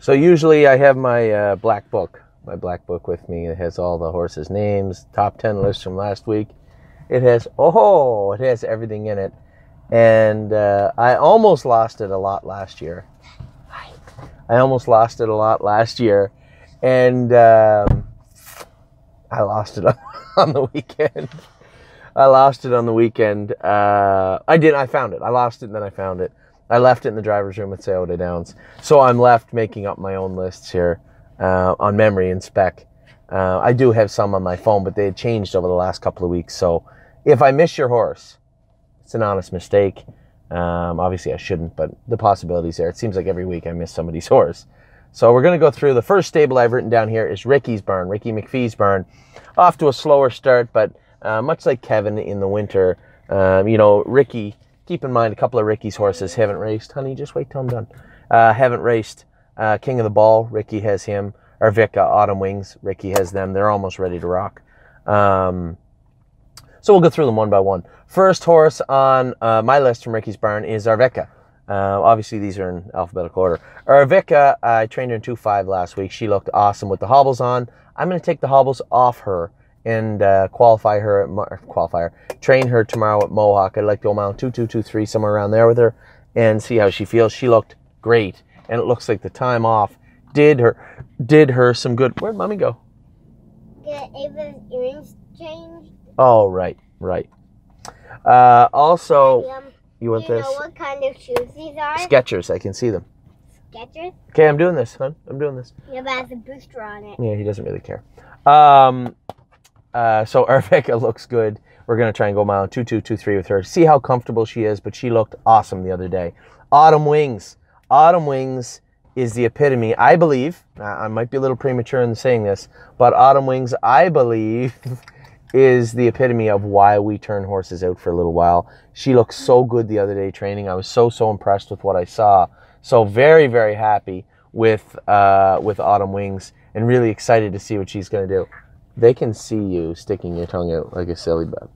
So usually I have my black book with me. It has all the horses' names, top 10 lists from last week. It has everything in it. And I almost lost it a lot last year. And I lost it on the weekend. I found it. I lost it and then I found it. I left it in the driver's room at Scioto Downs. So I'm left making up my own lists here on memory and spec. I do have some on my phone, but they had changed over the last couple of weeks. So if I miss your horse, it's an honest mistake. Obviously I shouldn't, but the possibility's there. It seems like every week I miss somebody's horse. So we're going to go through. The first stable I've written down here is Ricky's barn, Ricky McPhee's barn. Off to a slower start, but much like Kevin in the winter, Ricky, keep in mind a couple of Ricky's horses haven't raced. Honey, just wait till I'm done. Haven't raced. King of the Ball, Ricky has him. Arvika, Autumn Wings, Ricky has them. They're almost ready to rock. So we'll go through them one by one. First horse on my list from Ricky's barn is Arvika. Obviously, these are in alphabetical order. Arvika, I trained her in 2.5 last week. She looked awesome with the hobbles on. I'm going to take the hobbles off her and train her tomorrow at Mohawk. I'd like to go mile 2.2, 2.3, somewhere around there with her and see how she feels. She looked great, and it looks like the time off did her some good. Where'd Mommy go? Get Ava's earrings changed. Oh, right. Also, you want this? Do you know what kind of shoes these are? Skechers, I can see them. Skechers? Okay, I'm doing this, hon. I'm doing this. Yeah, but it has a booster on it. Yeah, he doesn't really care. So Arvika looks good. We're going to try and go mile 2.2, 2.3 with her. See how comfortable she is, but she looked awesome the other day. Autumn Wings. Autumn Wings is the epitome, I believe. I might be a little premature in saying this, but Autumn Wings, I believe, is the epitome of why we turn horses out for a little while. She looked so good the other day training. I was so impressed with what I saw. So very, very happy with Autumn Wings and really excited to see what she's going to do. They can see you sticking your tongue out like a silly bug.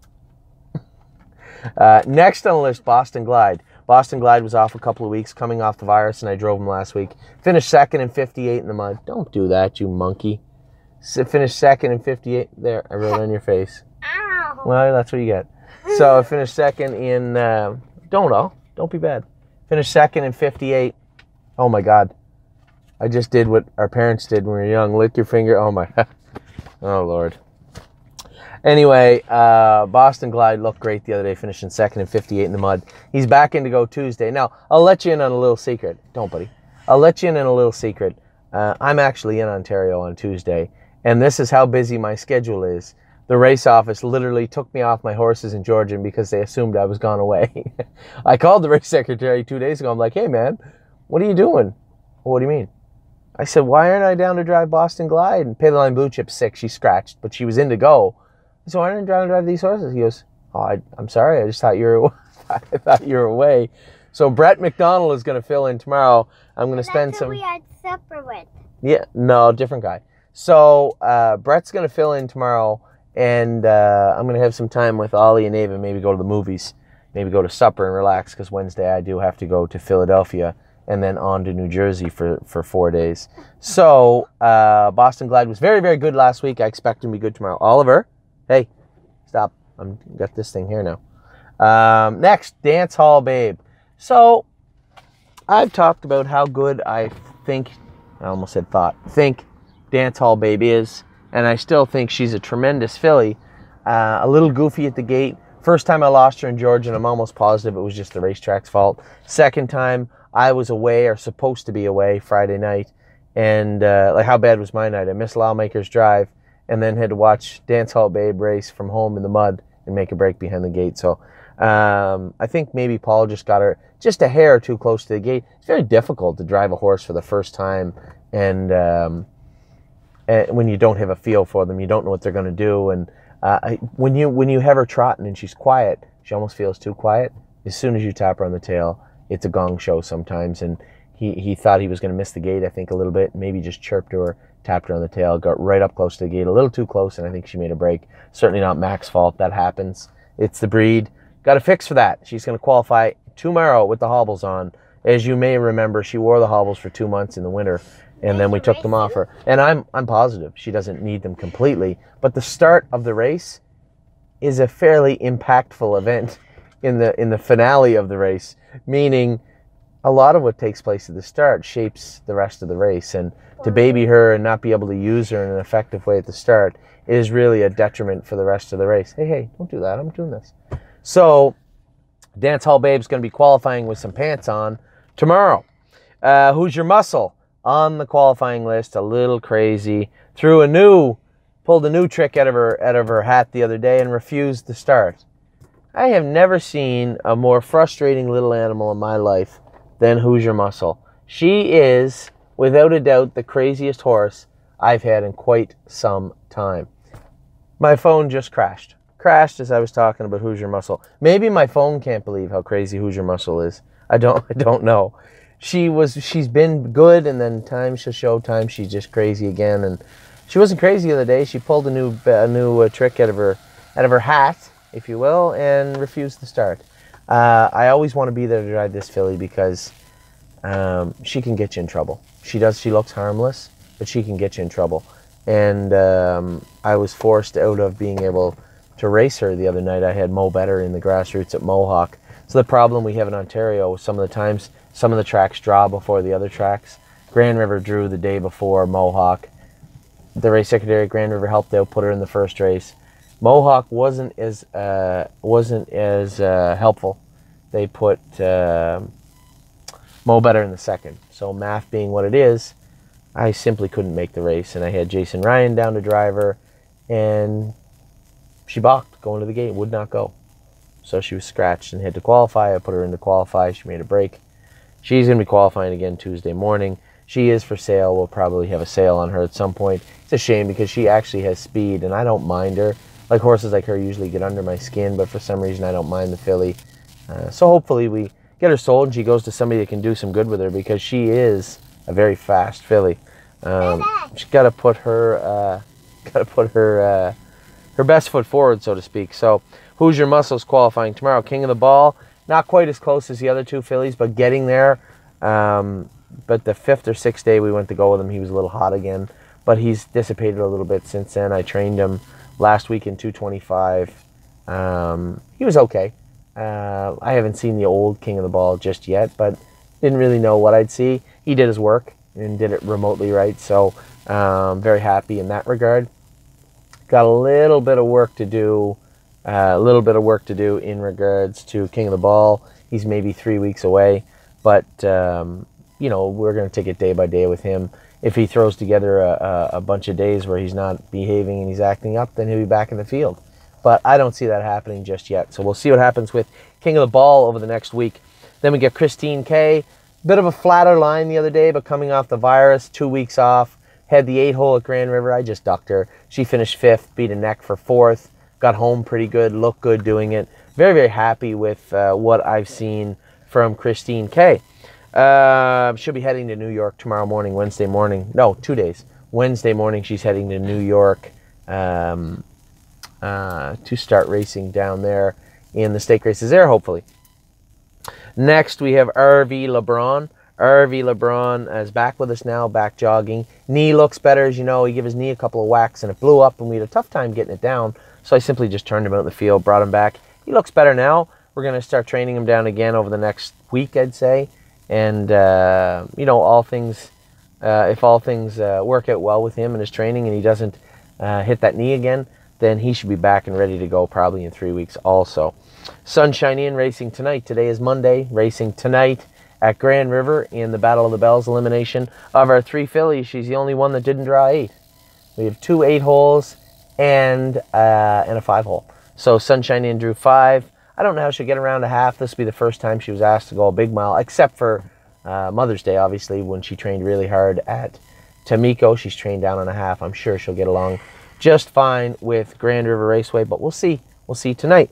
Next on the list, Boston Glide. Boston Glide was off a couple of weeks, coming off the virus, and I drove him last week. Finished second in 58 in the mud. Don't do that, you monkey. Finished second in 58. There, I wrote it on your face. Ow. Well, that's what you get. So I finished second in, don't be bad. Finished second in 58. Oh my God. I just did what our parents did when we were young. Lick your finger. Oh my, oh Lord. Anyway, Boston Glide looked great the other day, finishing second in 58 in the mud. He's back in to go Tuesday. Now, I'll let you in on a little secret. Don't, buddy. I'll let you in on a little secret. I'm actually in Ontario on Tuesday, and this is how busy my schedule is. The race office literally took me off my horses in Georgian because they assumed I was gone away. I called the race secretary 2 days ago. I'm like, hey, man, what are you doing? What do you mean? I said, why aren't I down to drive Boston Glide? And Pay the Line Blue Chip's sick. She's scratched, but she was in to go. So why aren't I down to drive these horses? He goes, oh, I'm sorry. I just thought you were I thought you were away. So Brett McDonald is going to fill in tomorrow. I'm going to spend some. That's who we had supper with. Yeah, no, different guy. So Brett's going to fill in tomorrow, and I'm going to have some time with Ollie and Ava. Maybe go to the movies, maybe go to supper and relax, because Wednesday I do have to go to Philadelphia and then on to New Jersey for 4 days. So Boston Glide was very, very good last week. I expect him to be good tomorrow. Oliver, hey, stop. I've got this thing here now. Next, Dance Hall Babe. So I've talked about how good I think Dance Hall Babe is, and I still think she's a tremendous filly. A little goofy at the gate. First time I lost her in Georgia, and I'm almost positive it was just the racetrack's fault. Second time, I was away, or supposed to be away, Friday night, and like, how bad was my night? I missed Lawmaker's Drive, and then had to watch Dance Hall Babe race from home in the mud and make a break behind the gate. So I think maybe Paul just got her just a hair too close to the gate. It's very difficult to drive a horse for the first time, and when you don't have a feel for them, you don't know what they're going to do. And when you have her trotting and she's quiet, she almost feels too quiet. As soon as you tap her on the tail, it's a gong show sometimes. And he thought he was going to miss the gate, I think, a little bit. Maybe just chirped to her, tapped her on the tail, got right up close to the gate, a little too close, and I think she made a break. Certainly not Mac's fault. That happens. It's the breed. Got a fix for that. She's going to qualify tomorrow with the hobbles on. As you may remember, she wore the hobbles for 2 months in the winter, and then we took them off her. And I'm positive she doesn't need them completely, but the start of the race is a fairly impactful event in the finale of the race, meaning a lot of what takes place at the start shapes the rest of the race. And to baby her and not be able to use her in an effective way at the start is really a detriment for the rest of the race. Hey, don't do that. I'm doing this. So Dance Hall Babe's going to be qualifying with some pants on tomorrow. Who's Your Muscle? On the qualifying list, a little crazy. Pulled a new trick out of her hat the other day and refused to start. I have never seen a more frustrating little animal in my life than Who's Your Muscle. She is, without a doubt, the craziest horse I've had in quite some time. My phone just crashed. Crashed as I was talking about Who's Your Muscle. Maybe my phone can't believe how crazy Who's Your Muscle is. I don't know. She's been good, and then times she'll show, times she's just crazy again. And she wasn't crazy the other day. She pulled a new trick out of her hat, if you will, and refused to start. I always want to be there to ride this filly because she can get you in trouble. She looks harmless, but she can get you in trouble. And I was forced out of being able to race her the other night. I had Mo Better in the grassroots at Mohawk. So the problem we have in Ontario, some of the times, some of the tracks draw before the other tracks. Grand River drew the day before Mohawk. The race secretary at Grand River helped out, put her in the first race. Mohawk wasn't as helpful. They put Mo Better in the second. So math being what it is, I simply couldn't make the race, and I had Jason Ryan down to drive her, and she balked going to the gate, would not go. So she was scratched and had to qualify. I put her in to qualify. She made a break. She's going to be qualifying again Tuesday morning. She is for sale. We'll probably have a sale on her at some point. It's a shame because she actually has speed, and I don't mind her. Like horses like her usually get under my skin, but for some reason I don't mind the filly. So hopefully we get her sold and she goes to somebody that can do some good with her, because she is a very fast filly. She's got to put her her best foot forward, so to speak. So Who's Your Muscle's qualifying tomorrow. King of the Ball, not quite as close as the other two fillies, but getting there. But the 5th or 6th day we went to go with him, he was a little hot again, but he's dissipated a little bit since then. I trained him last week in 225. He was okay. I haven't seen the old King of the Ball just yet, but didn't really know what I'd see. He did his work and did it remotely right, so very happy in that regard. Got a little bit of work to do, in regards to King of the Ball. He's maybe 3 weeks away, but you know, we're going to take it day by day with him. If he throws together a bunch of days where he's not behaving and he's acting up, then he'll be back in the field. But I don't see that happening just yet. So we'll see what happens with King of the Ball over the next week. Then we get Christine K. Bit of a flatter line the other day, but coming off the virus, 2 weeks off. Had the 8-hole at Grand River. I just ducked her. She finished 5th, beat a neck for 4th. Got home pretty good, looked good doing it. Very, very happy with what I've seen from Christine K. She'll be heading to New York tomorrow morning, Wednesday morning. No, 2 days. Wednesday morning she's heading to New York to start racing down there in the stake races there, hopefully. Next, we have RV LeBron. RV LeBron is back with us now, back jogging. Knee looks better, as you know. He gave his knee a couple of whacks and it blew up, and we had a tough time getting it down. So I simply just turned him out in the field, brought him back. He looks better now. We're going to start training him down again over the next week, I'd say. And, you know, if all things work out well with him and his training and he doesn't hit that knee again, then he should be back and ready to go probably in 3 weeks also. Sunshine Inn racing tonight. Today is Monday. Racing tonight at Grand River in the Battle of the Bells elimination. Of our 3 fillies, she's the only one that didn't draw 8. We have 2 8-holes and a 5-hole. So Sunshine Inn drew 5. I don't know how she'll get around a half. This will be the first time she was asked to go a big mile, except for Mother's Day, obviously, when she trained really hard at Tamiko. She's trained down on a half. I'm sure she'll get along just fine with Grand River Raceway, but we'll see. We'll see tonight.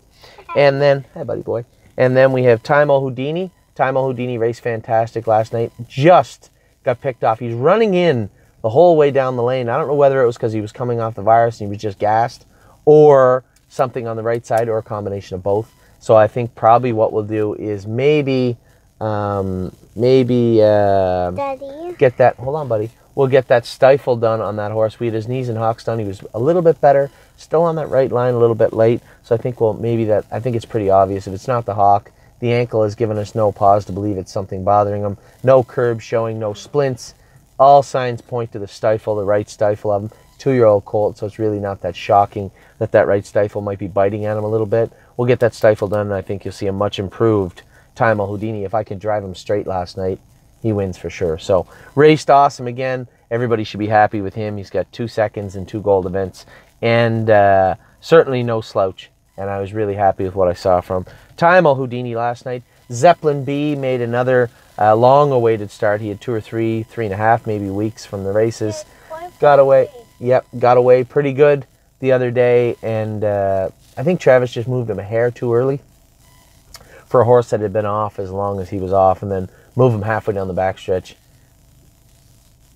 And then, hey, buddy boy. And then we have Taimo Houdini. Taimo Houdini raced fantastic last night. Just got picked off. He's running in the whole way down the lane. I don't know whether it was because he was coming off the virus and he was just gassed, or something on the right side, or a combination of both. So I think probably what we'll do is maybe Maybe Daddy. get that. Hold on, buddy. We'll get that stifle done on that horse. We had his knees and hocks done. He was a little bit better, still on that right line, a little bit late. So I think I think it's pretty obvious. If it's not the hock, the ankle has given us no pause to believe it's something bothering him. No curb showing, no splints. All signs point to the stifle, the right stifle of him. 2-year-old colt, so it's really not that shocking that right stifle might be biting at him a little bit. We'll get that stifle done, and I think you'll see a much improved Time Houdini. If I could drive him straight last night, he wins for sure. So raced awesome again. Everybody should be happy with him. He's got 2 seconds and 2 gold events, and certainly no slouch. And I was really happy with what I saw from Time Houdini last night. Zeppelin B made another long-awaited start. He had 2 or 3, 3.5 maybe weeks from the races. Got away. Yep, got away pretty good the other day, and I think Travis just moved him a hair too early for a horse that had been off as long as he was off, and then move him halfway down the backstretch.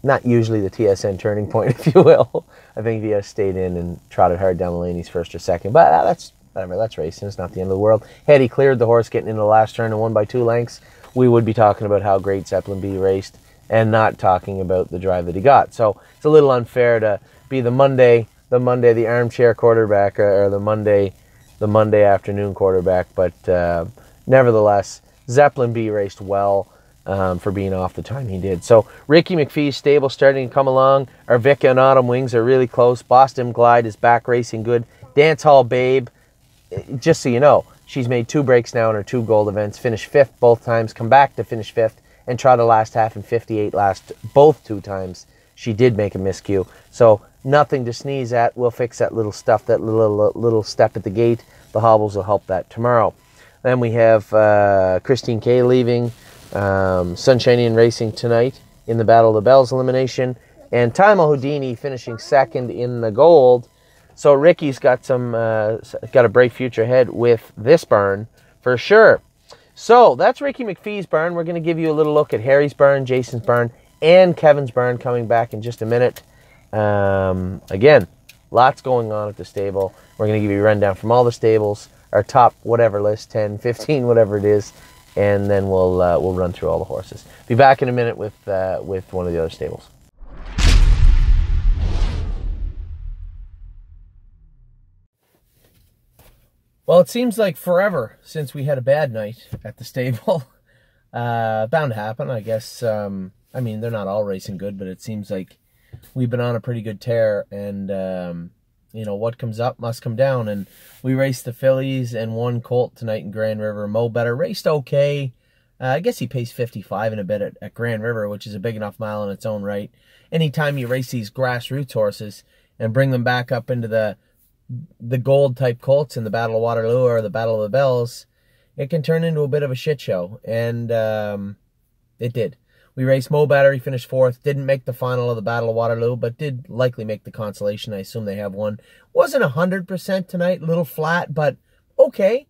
Not usually the TSN turning point, if you will. I think he stayed in and trotted hard down the lane. He's first or second, but that's whatever. That's racing. It's not the end of the world. Had he cleared the horse getting into the last turn and won by 2 lengths, we would be talking about how great Zeppelin B raced and not talking about the drive that he got. So it's a little unfair to be the Monday, the armchair quarterback, or the Monday afternoon quarterback. But nevertheless, Zeppelin B raced well for being off the time he did. So Ricky McPhee's stable starting to come along. Our Vic and Autumn Wings are really close. Boston Glide is back racing good. Dance Hall Babe, just so you know, she's made 2 breaks now in her 2 gold events. Finished 5th both times. Come back to finish 5th and try the last half in 58 both 2 times. She did make a miscue. So nothing to sneeze at. We'll fix that little stuff, that little step at the gate. The hobbles will help that tomorrow. Then we have Christine K leaving. Sunshine Inn racing tonight in the Battle of the Bells elimination. And Time Houdini finishing 2nd in the gold. So Ricky's got a bright future ahead with this barn for sure. So that's Ricky McPhee's barn. We're going to give you a little look at Harry's barn, Jason's barn, and Kevin's barn coming back in just a minute. Again, lots going on at the stable. We're going to give you a rundown from all the stables, our top whatever list, 10, 15, whatever it is, and then we'll run through all the horses. Be back in a minute with one of the other stables. Well, it seems like forever since we had a bad night at the stable. Bound to happen, I guess. I mean, they're not all racing good, but it seems like we've been on a pretty good tear, and you know, what comes up must come down. And we raced the fillies and won Colt tonight in Grand River. Mo Better raced okay. I guess he pays 55 and a bit at Grand River, which is a big enough mile in its own right. Anytime you race these grassroots horses and bring them back up into the gold type colts in the Battle of Waterloo or the Battle of the Bells, it can turn into a bit of a shit show. And it did. We raced Mo Better. He finished 4th. Didn't make the final of the Battle of Waterloo, but did likely make the consolation. I assume they have one. Wasn't 100% tonight. A little flat, but okay.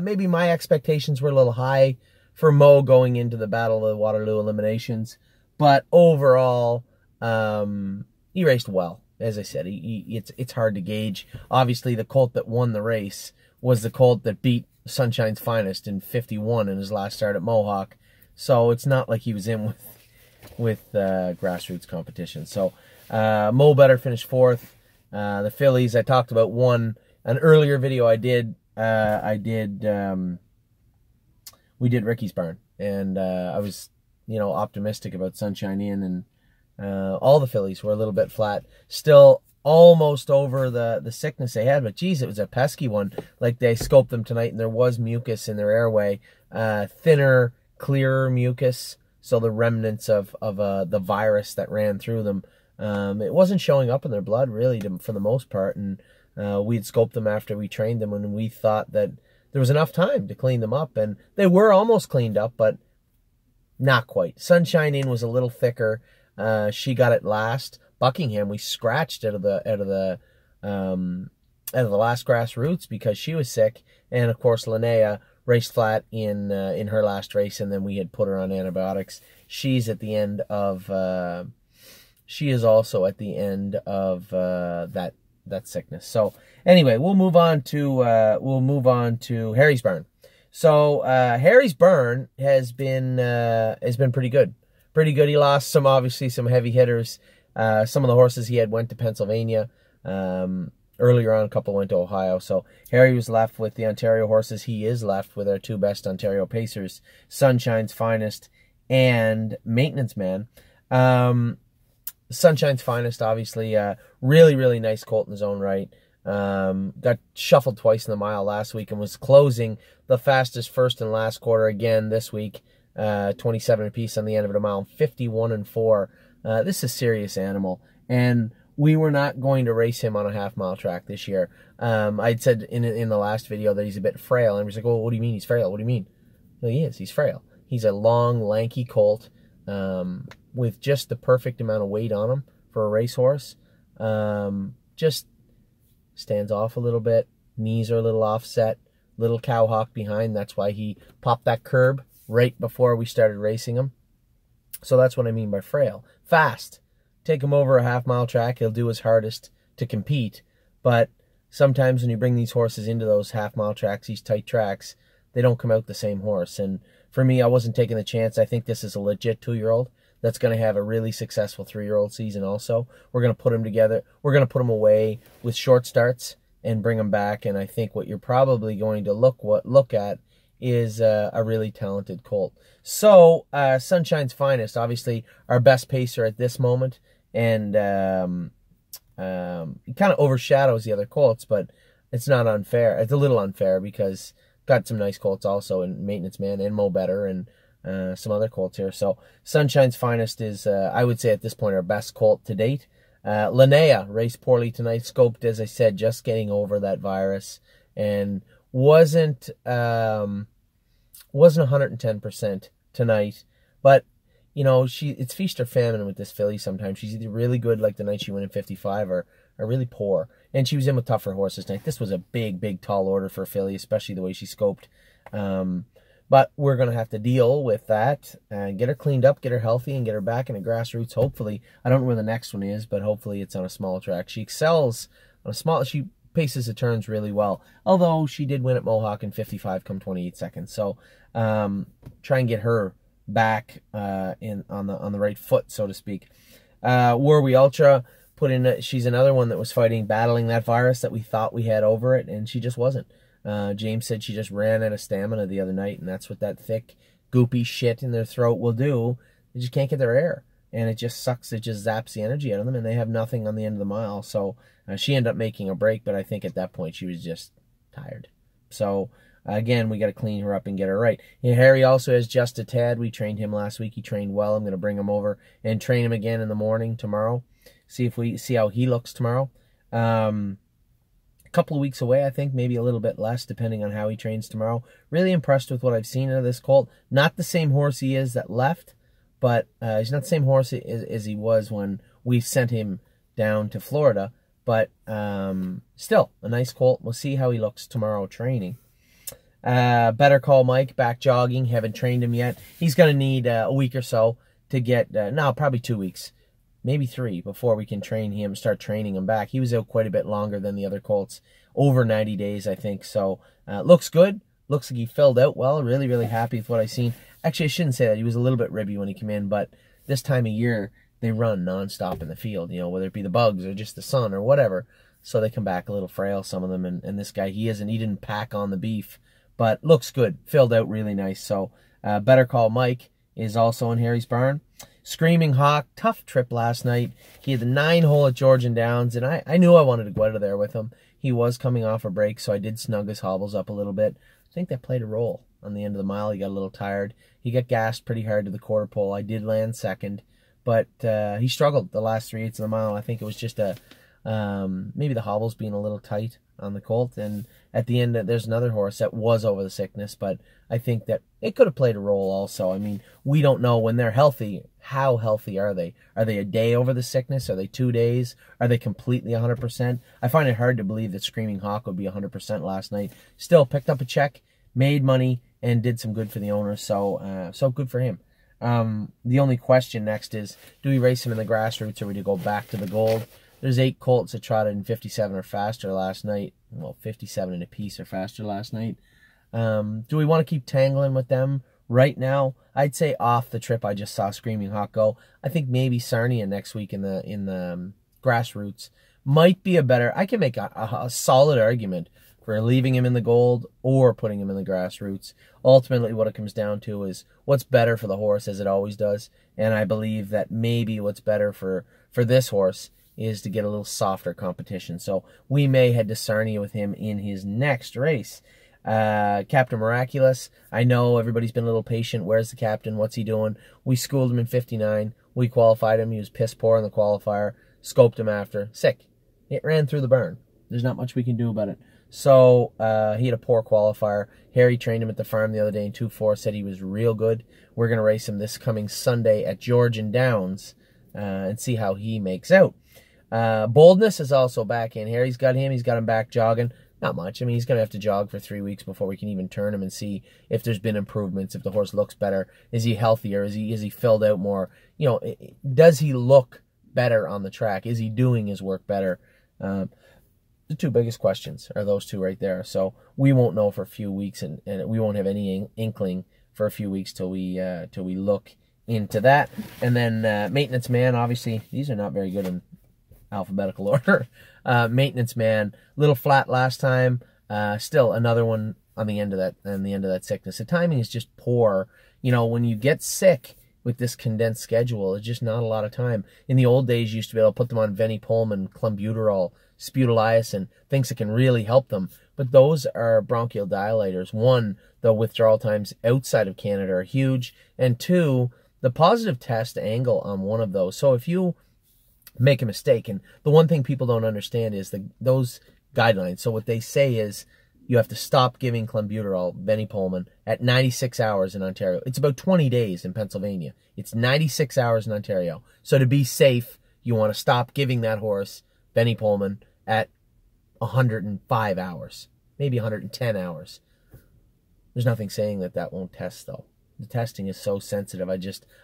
Maybe my expectations were a little high for Mo going into the Battle of the Waterloo eliminations. But overall, he raced well. As I said, it's hard to gauge. Obviously, the colt that won the race was the colt that beat Sunshine's Finest in 51 in his last start at Mohawk. So it's not like he was in with grassroots competition. So Mo Better finished 4th. The fillies I talked about won. An earlier video I did we did Ricky's barn, and I was optimistic about Sunshine Inn, and all the fillies were a little bit flat. Still almost over the sickness they had, but geez, it was a pesky one. Like, they scoped them tonight, and there was mucus in their airway, thinner, clearer mucus, so the remnants of the virus that ran through them. It wasn't showing up in their blood, really, for the most part, and we'd scoped them after we trained them, and we thought that there was enough time to clean them up, and they were almost cleaned up, but not quite. Sunshine Inn was a little thicker. She got it last. Buckingham we scratched out of the last grassroots because she was sick, and of course Linnea raced flat in her last race, and then we had put her on antibiotics. She's at the end of she is also at the end of that sickness. So anyway, we'll move on to Harry's barn. So Harry's burn has been pretty good. Pretty good. He lost obviously some heavy hitters. Some of the horses he had went to Pennsylvania. Earlier on, a couple went to Ohio. So Harry was left with the Ontario horses. He is left with our two best Ontario pacers, Sunshine's Finest and Maintenance Man. Sunshine's Finest, obviously, really, really nice colt in his own right. Got shuffled twice in the mile last week and was closing the fastest first and last quarter again this week. 27 apiece on the end of the mile, 51-4. This is a serious animal, and we were not going to race him on a half-mile track this year. I'd said in the last video that he's a bit frail, and he was like, "Oh, what do you mean he's frail? What do you mean?" Well, he is. He's frail. He's a long, lanky colt with just the perfect amount of weight on him for a racehorse. Just stands off a little bit. Knees are a little offset. Little cowhock behind. That's why he popped that curb right before we started racing him. So that's what I mean by frail. Fast. Take him over a half-mile track. He'll do his hardest to compete. But sometimes when you bring these horses into those half-mile tracks, these tight tracks, they don't come out the same horse. And for me, I wasn't taking the chance. I think this is a legit 2-year-old that's going to have a really successful 3-year-old season also. We're going to put him together. We're going to put him away with short starts and bring him back. And I think what you're probably going to look at is a really talented colt. So, Sunshine's Finest, obviously our best pacer at this moment. And he kind of overshadows the other colts, but it's not unfair. It's a little unfair because got some nice colts also in Maintenance Man and Mo Better and some other colts here. So Sunshine's Finest is, I would say at this point, our best colt to date. Linnea raced poorly tonight. Scoped, as I said, just getting over that virus and wasn't 110% tonight. But you know, it's feast or famine with this filly sometimes. She's either really good like the night she went in 55 or really poor. And she was in with tougher horses tonight. This was a big, big, tall order for a filly, especially the way she scoped. But we're going to have to deal with that and get her cleaned up, get her healthy, and get her back into grassroots, hopefully. I don't know where the next one is, but hopefully it's on a small track. She excels on a small... She paces the turns really well, although she did win at Mohawk in 55 come 28 seconds. So try and get her back on the right foot, so to speak. Warby Ultra put in she's another one that was battling that virus that we thought we had over it, and she just wasn't. James said she just ran out of stamina the other night, and that's what that thick goopy shit in their throat will do. They just can't get their air, and it just sucks. It just zaps the energy out of them, and they have nothing on the end of the mile. So she ended up making a break, but I think at that point she was just tired. So again, we got to clean her up and get her right. And Harry also has just a tad. We trained him last week. He trained well. I'm going to bring him over and train him again in the morning tomorrow. See how he looks tomorrow. A couple of weeks away, I think, maybe a little bit less, depending on how he trains tomorrow. Really impressed with what I've seen out of this colt. Not the same horse he is that left, but he's not the same horse as he was when we sent him down to Florida. But still, a nice colt. We'll see how he looks tomorrow training. Better Call Mike, back jogging. Haven't trained him yet. He's going to need a week or so to get, no, probably 2 weeks. Maybe 3 before we can start training him back. He was out quite a bit longer than the other colts. Over 90 days, I think. So, looks good. Looks like he filled out well. Really, really happy with what I've seen. Actually, I shouldn't say that. He was a little bit ribby when he came in, but this time of year, they run nonstop in the field, you know, whether it be the bugs or just the sun or whatever. So they come back a little frail, some of them. And this guy, he didn't pack on the beef, but looks good. Filled out really nice. So, Better Call Mike is also in Harry's barn. Screaming Hawk, tough trip last night. He had the 9-hole at Georgian Downs, and I knew I wanted to go out of there with him. He was coming off a break, so I did snug his hobbles up a little bit. I think that played a role on the end of the mile. He got a little tired. He got gassed pretty hard to the quarter pole. I did land second, but he struggled the last 3/8 of the mile. I think it was just maybe the hobbles being a little tight on the colt, and at the end there's another horse that was over the sickness, but I think that it could have played a role also. I mean, we don't know when they're healthy, how healthy are they? Are they a day over the sickness? Are they 2 days? Are they completely 100%? I find it hard to believe that Screaming Hawk would be 100% last night. Still picked up a check, made money, and did some good for the owner, so good for him. The only question next is, do we race him in the grassroots or do we go back to the gold? There's 8 colts that trotted in 57 or faster last night. Well, 57 and a piece or faster last night. Do we want to keep tangling with them right now? I'd say off the trip I just saw Screaming Hawk go. I think maybe Sarnia next week in the grassroots might be a better. I can make a solid argument for leaving him in the gold or putting him in the grassroots. Ultimately, what it comes down to is what's better for the horse, as it always does. And I believe that maybe what's better for this horse is to get a little softer competition. So we may head to Sarnia with him in his next race. Captain Miraculous, I know everybody's been a little patient. Where's the captain? What's he doing? We schooled him in 59. We qualified him. He was piss poor in the qualifier. Scoped him after. Sick. It ran through the burn. There's not much we can do about it. So he had a poor qualifier. Harry trained him at the farm the other day in 2-4, said he was real good. We're going to race him this coming Sunday at Georgian Downs and see how he makes out. Boldness is also back in. Harry's got him. He's got him back jogging. Not much. I mean, he's going to have to jog for 3 weeks before we can even turn him and see if there's been improvements, if the horse looks better. Is he healthier? Is he filled out more? You know, does he look better on the track? Is he doing his work better? The two biggest questions are those two right there. So we won't know for a few weeks, and we won't have any inkling for a few weeks till we look into that. And then Maintenance Man, obviously, these are not very good in alphabetical order. Maintenance Man, little flat last time. Still another one on the end of that sickness. The timing is just poor. You know, when you get sick with this condensed schedule, it's just not a lot of time. In the old days, you used to be able to put them on Venipullman, clenbuterol, Sputaliacin, things that can really help them. But those are bronchial dilators. One, the withdrawal times outside of Canada are huge. And two, the positive test angle on one of those. So if you make a mistake, and the one thing people don't understand is those guidelines. So what they say is you have to stop giving clenbuterol, Venipullman, at 96 hours in Ontario. It's about 20 days in Pennsylvania. It's 96 hours in Ontario. So to be safe, you want to stop giving that horse Venipullman at 105 hours, maybe 110 hours. There's nothing saying that won't test, though. The testing is so sensitive.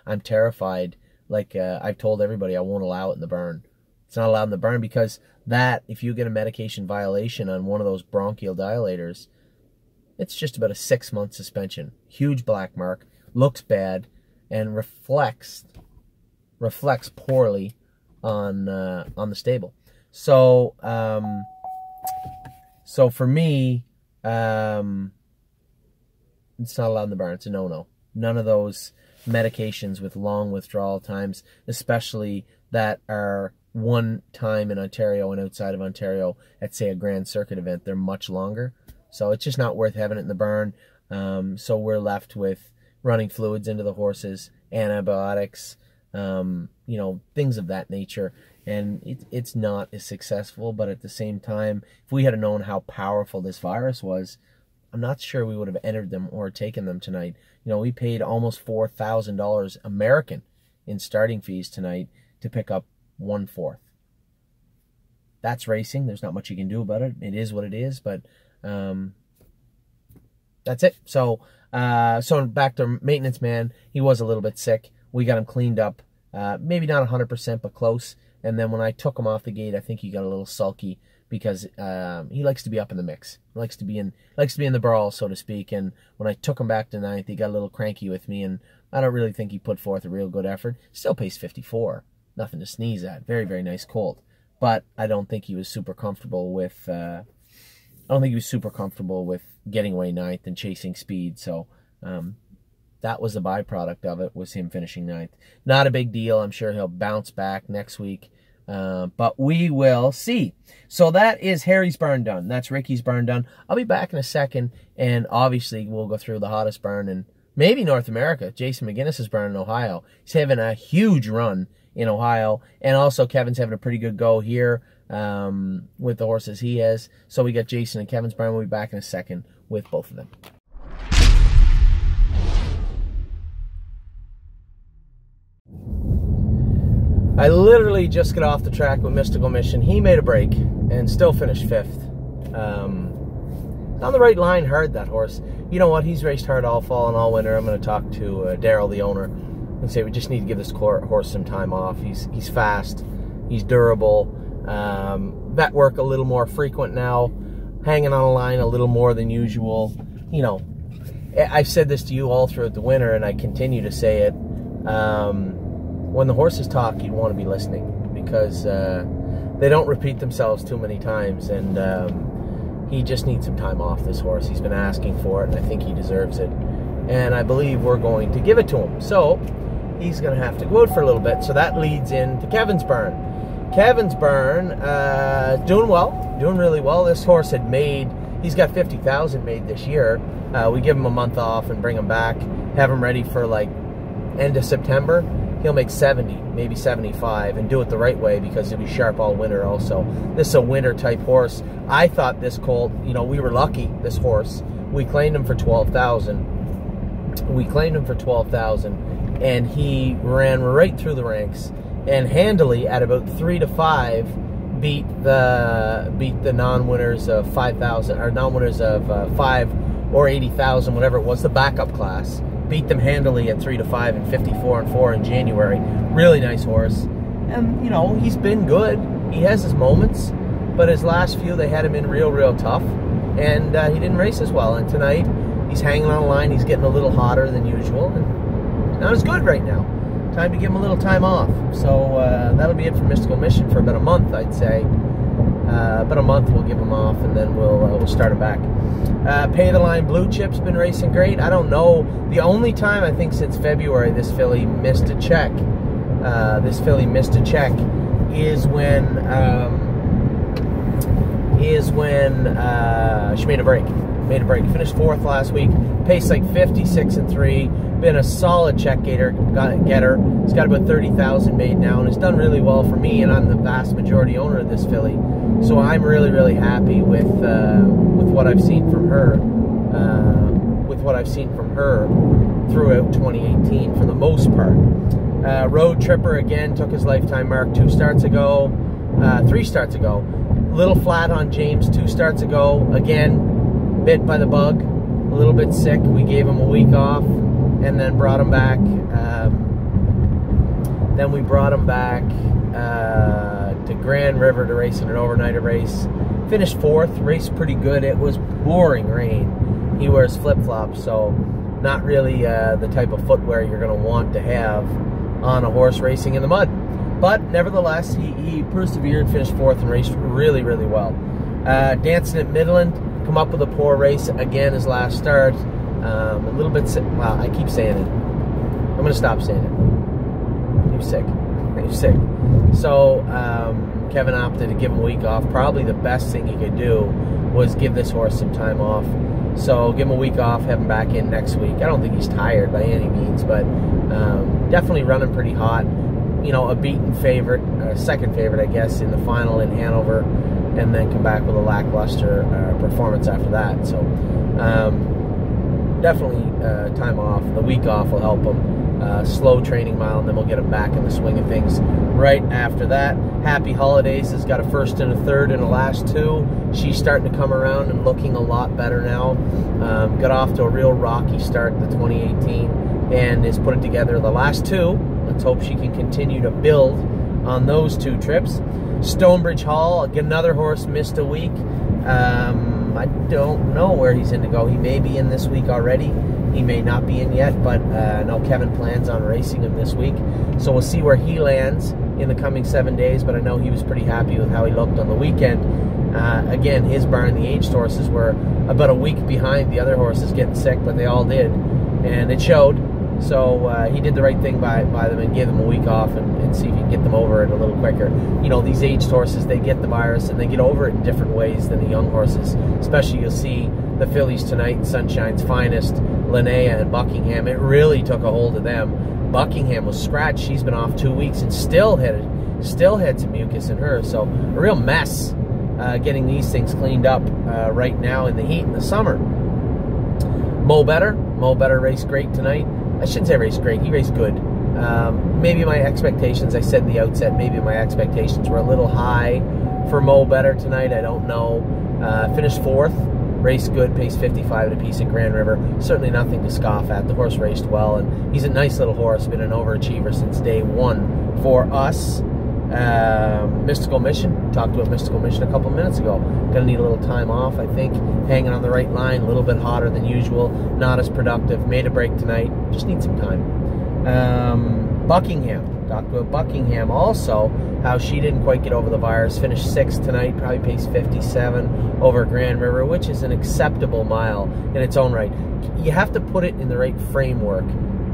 I'm terrified. Like I've told everybody, I won't allow it in the burn. It's not allowed in the burn because if you get a medication violation on one of those bronchial dilators, it's just about a 6-month suspension. Huge black mark, looks bad, and reflects poorly on the stable. So for me, it's not allowed in the barn. It's a no-no. None of those medications with long withdrawal times, especially that are one time in Ontario and outside of Ontario at, say, a Grand Circuit event, they're much longer. So it's just not worth having it in the barn. So we're left with running fluids into the horses, antibiotics, things of that nature. And it's not as successful, but at the same time, if we had known how powerful this virus was, I'm not sure we would have entered them or taken them tonight. You know, we paid almost $4,000 American in starting fees tonight to pick up 1/4. That's racing. There's not much you can do about it. It is what it is, but that's it. So back to Maintenance Man. He was a little bit sick. We got him cleaned up. Maybe not 100%, but close. And then when I took him off the gate, I think he got a little sulky because he likes to be up in the mix. He likes to be in the brawl, so to speak. And when I took him back to 9th, he got a little cranky with me, and I don't really think he put forth a real good effort. Still pace 54. Nothing to sneeze at. Very, very nice colt. But I don't think he was super comfortable with getting away 9th and chasing speed. So that was the byproduct of it, was him finishing 9th. Not a big deal. I'm sure he'll bounce back next week. But we will see. So that is Harry's barn done. That's Ricky's barn done. I'll be back in a second, and obviously we'll go through the hottest barn in maybe North America, Jason McGinnis's barn in Ohio. He's having a huge run in Ohio, and also Kevin's having a pretty good go here with the horses he has. So we got Jason and Kevin's barn. We'll be back in a second with both of them. I literally just got off the track with Mystical Mission. He made a break and still finished 5th. On the right line, hard, that horse. You know what? He's raced hard all fall and all winter. I'm going to talk to Daryl, the owner, and say we just need to give this horse some time off. He's fast. He's durable. Vet work a little more frequent now. Hanging on a line a little more than usual. you know, I've said this to you all throughout the winter, and I continue to say it. When the horses talk, you want to be listening, because they don't repeat themselves too many times, and he just needs some time off, this horse. He's been asking for it, and I think he deserves it. And I believe we're going to give it to him. So he's going to have to go out for a little bit. So that leads into Kevin's barn. Kevin's barn, doing well, doing really well. This horse had made, he's got 50,000 made this year. We give him a month off and bring him back, have him ready for like end of September. He'll make 70, maybe 75, and do it the right way, because he'll be sharp all winter also. This is a winter type horse. I thought this colt, you know, we were lucky, this horse. We claimed him for 12,000. We claimed him for 12,000, and he ran right through the ranks, and handily at about 3 to 5 beat the non-winners of 5,000, or non-winners of 5 or 80,000, whatever it was, the backup class. Beat them handily at 3 to 5 and 54 and 4 in January. Really nice horse. And, you know, he's been good. He has his moments, but his last few, they had him in real tough, and he didn't race as well. And tonight, he's hanging on a line. He's getting a little hotter than usual, and not as good right now. Time to give him a little time off. So that'll be it for Mystical Mission for about a month, I'd say. About a month we'll give him off, and then we'll start him back. Pay the Line Blue Chip's been racing great. I don't know, the only time I think since February this filly missed a check. Is when she made a break. Finished 4th last week. Paced like 56 and 3. Been a solid check getter. He's got about 30,000 made now, and it's done really well for me. And I'm the vast majority owner of this filly, so I'm really happy with what I've seen from her. Throughout 2018, for the most part. Road Tripper again took his lifetime mark 3 starts ago. Little flat on James 2 starts ago. Again, bit by the bug, a little bit sick. We gave him a week off, and then brought him back. Then we brought him back to Grand River to race in an overnighter race. Finished 4th, raced pretty good. It was pouring rain. He wears flip-flops, so not really the type of footwear you're going to want to have on a horse racing in the mud. But nevertheless, he persevered, finished 4th, and raced really well. Dancing at Midland, come up with a poor race again his last start. A little bit sick. Wow, I keep saying it. I'm going to stop saying it. He was sick. So Kevin opted to give him a week off. Probably the best thing he could do was give this horse some time off. So give him a week off, have him back in next week. I don't think he's tired by any means, but definitely running pretty hot. You know, a beaten favorite, second favorite, I guess, in the final in Hanover, and then come back with a lackluster performance after that. So definitely time off. The week off will help him. Slow training mile, and then we'll get him back in the swing of things right after that. Happy Holidays has got a 1st and a 3rd in the last 2. She's starting to come around and looking a lot better now. Got off to a real rocky start in the 2018, and has put it together the last 2. Let's hope she can continue to build on those 2 trips. Stonebridge Hall, another horse missed a week. I don't know where he's in to go. He may be in this week already. He may not be in yet, but I know Kevin plans on racing him this week. So we'll see where he lands in the coming 7 days, but I know he was pretty happy with how he looked on the weekend. Again, his barn, the aged horses, were about a week behind the other horses getting sick, but they all did, and it showed. So he did the right thing by them and gave them a week off and see if he can get them over it a little quicker. You know, these aged horses, they get the virus and they get over it in different ways than the young horses. Especially, you'll see the fillies tonight, Sunshine's Finest, Linnea and Buckingham. It really took a hold of them. Buckingham was scratched. She's been off 2 weeks and still had some mucus in her. So a real mess getting these things cleaned up right now in the heat in the summer. Mo Better raced great tonight. I shouldn't say raced great, he raced good. Maybe my expectations, I said in the outset, maybe my expectations were a little high for Mo Better tonight, I don't know. Finished 4th, raced good, paced 55 at a piece at Grand River. Certainly nothing to scoff at. The horse raced well, and he's a nice little horse, been an overachiever since day 1 for us. Mystical Mission, talked about Mystical Mission a couple minutes ago. Gonna need a little time off, I think. hanging on the right line, a little bit hotter than usual, not as productive. Made a break tonight, just need some time. Buckingham, talked about Buckingham also, how she didn't quite get over the virus. Finished 6th tonight, probably paced 57 over Grand River, which is an acceptable mile in its own right. You have to put it in the right framework.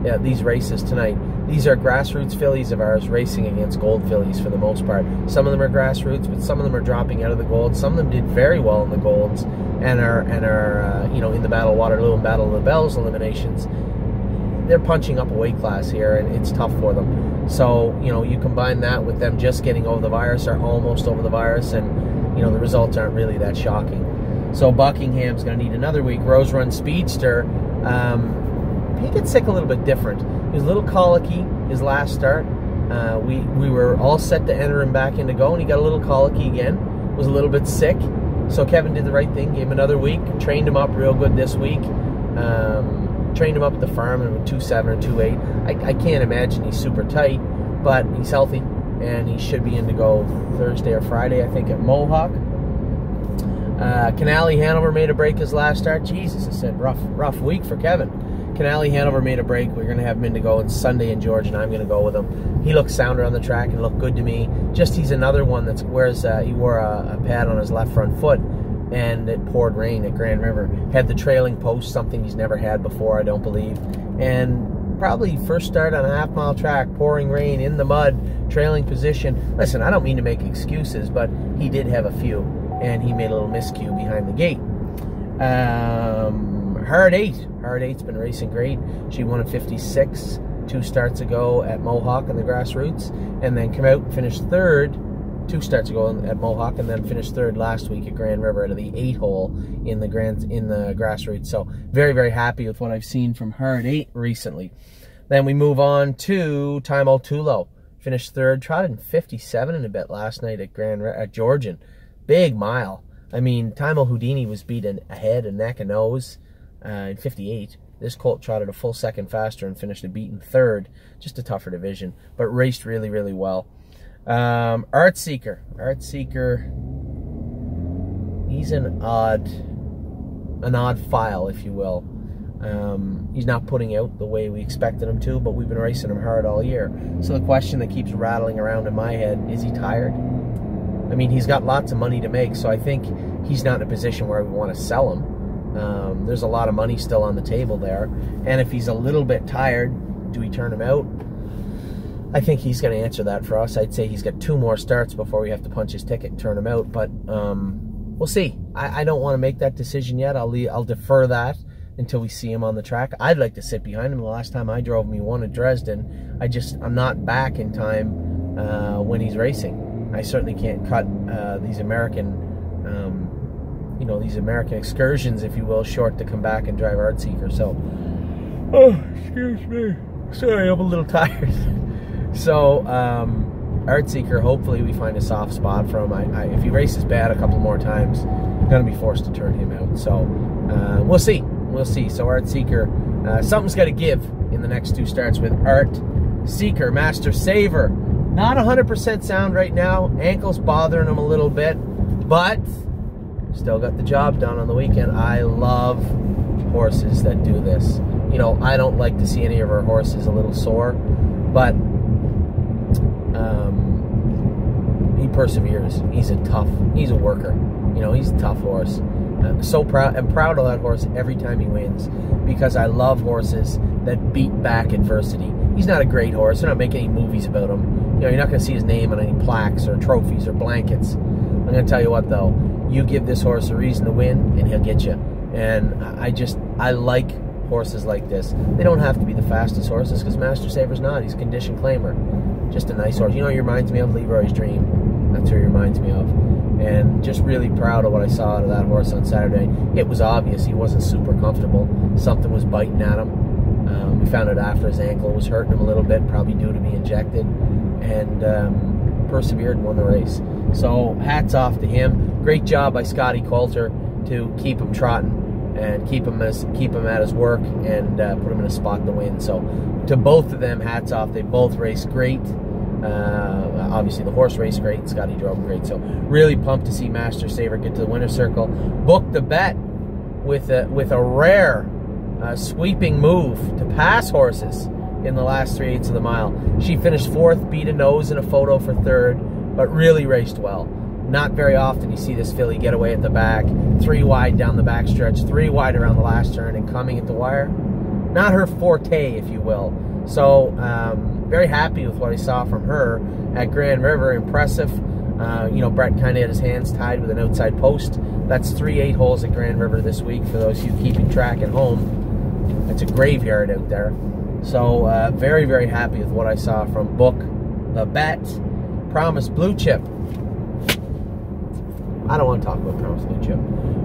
Yeah, these races tonight. These are grassroots fillies of ours racing against gold fillies for the most part. Some of them are grassroots, but some of them are dropping out of the gold. Some of them did very well in the golds and are you know, in the Battle of Waterloo and Battle of the Bells eliminations. They're punching up a weight class here, and it's tough for them. So, you know, you combine that with them just getting over the virus, or almost over the virus, and, you know, the results aren't really that shocking. So Buckingham's going to need another week. Rose Run Speedster, he gets sick a little bit different. He was a little colicky his last start. We were all set to enter him back in to go, and he got a little colicky again. Was a little bit sick. So Kevin did the right thing, gave him another week, trained him up real good this week. Trained him up at the farm and with 2.7 or 2.8. I can't imagine he's super tight, but he's healthy, and he should be in to go Thursday or Friday, I think, at Mohawk. Canally Hanover made a break his last start. Jesus, I said rough week for Kevin. Canally Hanover made a break. We're going to have him in to go on Sunday in Georgia, and I'm going to go with him. He looks sounder on the track and looked good to me. Just he's another one that's he wore a pad on his left front foot, and it poured rain at Grand River. Had the trailing post, something he's never had before, I don't believe. And probably first start on a half-mile track, pouring rain, in the mud, trailing position. Listen, I don't mean to make excuses, but he did have a few, and he made a little miscue behind the gate. Hard 8's been racing great. She won at 56 2 starts ago at Mohawk in the grassroots, and then came out and finished 3rd 2 starts ago at Mohawk, and then finished 3rd last week at Grand River out of the 8-hole in the grassroots. So very, very happy with what I've seen from her at 8 recently. Then we move on to Time O'Tulo. Finished 3rd, trotted in 57 in a bit last night at Georgian. Big mile. I mean, Time Houdini was beaten ahead and neck and nose in 58. This colt trotted a full second faster and finished a beaten 3rd. Just a tougher division, but raced really, really well. Art Seeker, he's an odd file, if you will. He's not putting out the way we expected him to, but we've been racing him hard all year. So the question that keeps rattling around in my head, is he tired? I mean, he's got lots of money to make, so I think he's not in a position where we want to sell him. There's a lot of money still on the table there, and if he's a little bit tired, do we turn him out? I think he's going to answer that for us. I'd say he's got 2 more starts before we have to punch his ticket and turn him out, but we'll see. I don't want to make that decision yet. I'll defer that until we see him on the track. I'd like to sit behind him. The last time I drove him, he won at Dresden. I'm not back in time when he's racing. I certainly can't cut these American these American excursions, if you will, short to come back and drive Art Seeker. So, oh, excuse me. Sorry, I'm a little tired. So, Art Seeker, hopefully we find a soft spot for him. If he races bad a couple more times, I'm going to be forced to turn him out. So, we'll see. We'll see. So, Art Seeker, something's got to give in the next 2 starts with Art Seeker. Master Saver, not 100% sound right now. Ankle's bothering him a little bit, but still got the job done on the weekend. I love horses that do this. You know, I don't like to see any of our horses a little sore, but he perseveres. He's a worker. You know, he's a tough horse. I'm so proud. I'm proud of that horse every time he wins, because I love horses that beat back adversity. He's not a great horse. They're not making any movies about him. You know, you're not going to see his name on any plaques or trophies or blankets. I'm going to tell you what, though. You give this horse a reason to win, and he'll get you. And I like horses like this. They don't have to be the fastest horses, because Master Saver's not. He's a condition claimer. Just a nice horse. You know, he reminds me of Leroy's Dream. That's who he reminds me of. And just really proud of what I saw out of that horse on Saturday. It was obvious he wasn't super comfortable. Something was biting at him. We found out after his ankle was hurting him a little bit, probably due to be injected. And persevered and won the race. So hats off to him. Great job by Scotty Coulter to keep him trotting and keep him at his work and put him in a spot to win. So to both of them, hats off. They both raced great. Obviously the horse raced great. Scotty drove great. So really pumped to see Master Saver get to the winner's circle. Booked the bet with a rare sweeping move to pass horses in the last 3/8 of the mile. She finished 4th, beat a nose in a photo for 3rd, but really raced well. Not very often you see this filly get away at the back, 3 wide down the back stretch, 3 wide around the last turn, and coming at the wire. Not her forte, if you will. So, very happy with what I saw from her at Grand River. Impressive. You know, Brett kind of had his hands tied with an outside post. That's 3 8-holes at Grand River this week for those of you keeping track at home. It's a graveyard out there. So, very, very happy with what I saw from Book the Bet. Promise Blue Chip. I don't want to talk about Promise Blue Chip.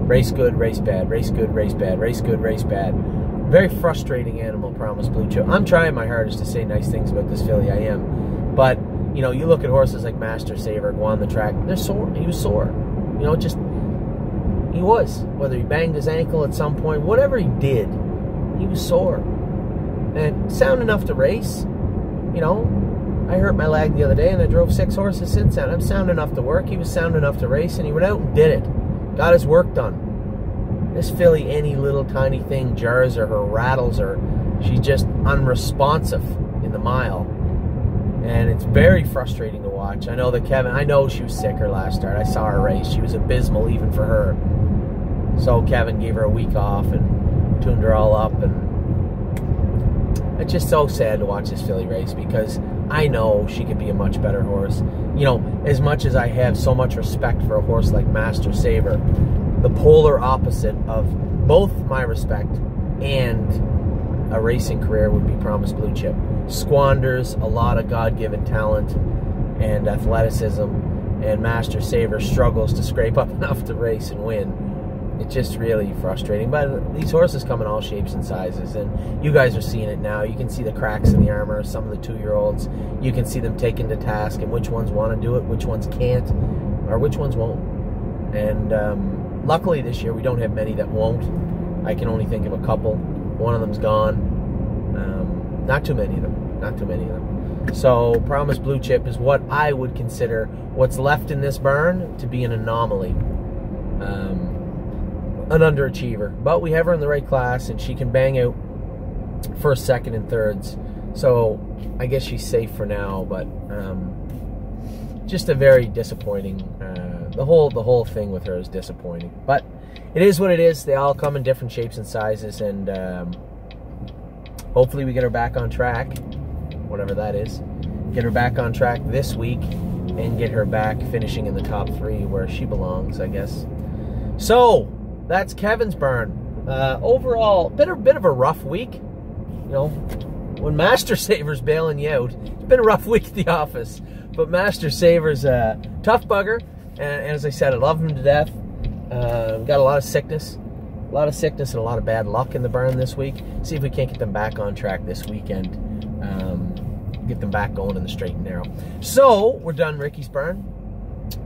Race good, race bad. Race good, race bad. Race good, race bad. Very frustrating animal, Promise Blue Chip. I'm trying my hardest to say nice things about this filly. I am. But, you know, you look at horses like Master Saver go on the track. They're sore. He was sore. You know, just... He was. Whether he banged his ankle at some point, whatever he did, he was sore. And sound enough to race. You know, I hurt my leg the other day and I drove 6 horses since then. I'm sound enough to work. He was sound enough to race, and he went out and did it. Got his work done. This filly, any little tiny thing jars her or rattles her. She's just unresponsive in the mile. And it's very frustrating to watch. I know that Kevin, I know she was sick her last start. I saw her race. She was abysmal even for her. So Kevin gave her a week off and tuned her all up. And it's just so sad to watch this filly race, because I know she could be a much better horse. You know, as much as I have so much respect for a horse like Master Saver, the polar opposite of both my respect and a racing career would be Promise Blue Chip. Squanders a lot of God-given talent and athleticism, and Master Saver struggles to scrape up enough to race and win. It's just really frustrating. But these horses come in all shapes and sizes, and you guys are seeing it now. You can see the cracks in the armor, some of the 2-year-olds. You can see them taken to task, and which ones want to do it, which ones can't, or which ones won't. And luckily this year we don't have many that won't. I can only think of a couple. One of them's gone. Not too many of them. Not too many of them. So Promise Blue Chip is what I would consider what's left in this barn to be an anomaly. An underachiever. But we have her in the right class, and she can bang out first, second, and thirds. So I guess she's safe for now, but just a very disappointing... The whole thing with her is disappointing. But it is what it is. They all come in different shapes and sizes, and hopefully we get her back on track, whatever that is. Get her back on track this week and get her back finishing in the top 3 where she belongs, I guess. So, that's Kevin's barn. Overall, bit of a rough week. You know, when Master Saver's bailing you out, it's been a rough week at the office. But Master Saver's a tough bugger. And as I said, I love him to death. Got a lot of sickness. A lot of sickness and a lot of bad luck in the barn this week. See if we can't get them back on track this weekend. Get them back going in the straight and narrow. So, we're done Ricky's barn.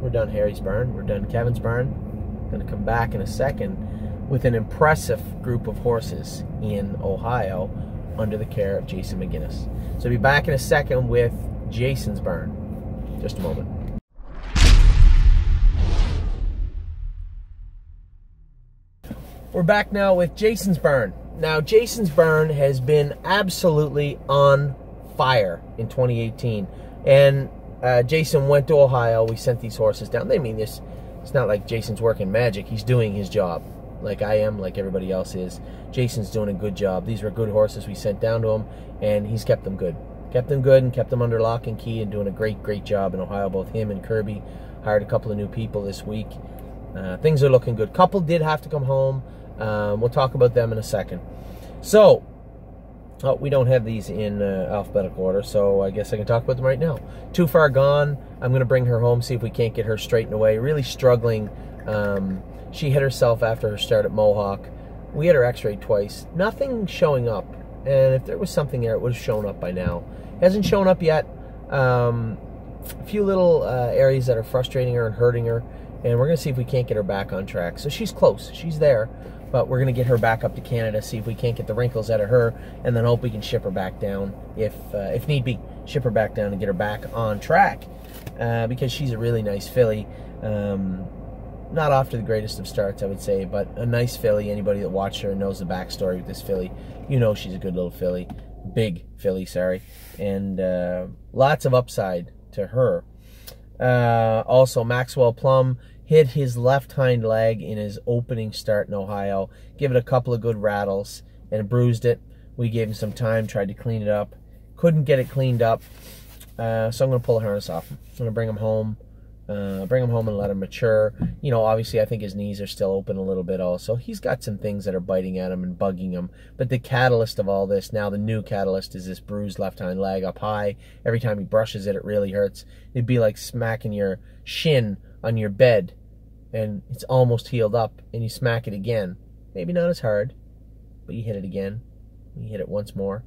We're done Harry's barn. We're done Kevin's barn. Going to come back in a second with an impressive group of horses in Ohio under the care of Jason McGinnis. So, I'll be back in a second with Jason's barn. Just a moment. We're back now with Jason's barn. Now, Jason's barn has been absolutely on fire in 2018. And Jason went to Ohio. We sent these horses down. They mean this. It's not like Jason's working magic. He's doing his job. Like I am, like everybody else is. Jason's doing a good job. These were good horses we sent down to him, and he's kept them good. Kept them good and kept them under lock and key and doing a great, great job in Ohio. Both him and Kirby hired a couple of new people this week. Things are looking good. Couple did have to come home. We'll talk about them in a second. So, we don't have these in alphabetical order, so I guess I can talk about them right now. Too Far Gone. I'm going to bring her home, see if we can't get her straightened away. Really struggling. She hit herself after her start at Mohawk. We had her x-rayed twice. Nothing showing up. And if there was something there, it would have shown up by now. Hasn't shown up yet. A few little areas that are frustrating her and hurting her. And we're going to see if we can't get her back on track. So she's close. She's there. But we're going to get her back up to Canada, see if we can't get the wrinkles out of her, and then hope we can ship her back down, if need be, ship her back down and get her back on track, because she's a really nice filly. not off to the greatest of starts, I would say, but a nice filly. Anybody that watched her knows the backstory with this filly. You know she's a good little filly. Big filly, sorry. And lots of upside to her. Also, Maxwell Plum hit his left hind leg in his opening start in Ohio. Give it a couple of good rattles and bruised it. We gave him some time, tried to clean it up. Couldn't get it cleaned up. So I'm going to pull the harness off him. I'm going to bring him home. And let him mature. You know, obviously I think his knees are still open a little bit also. He's got some things that are biting at him and bugging him. But the catalyst of all this, now the new catalyst, is this bruised left hind leg up high. Every time he brushes it, it really hurts. It'd be like smacking your shin on your bed and it's almost healed up and you smack it again. Maybe not as hard, but you hit it again. You hit it once more.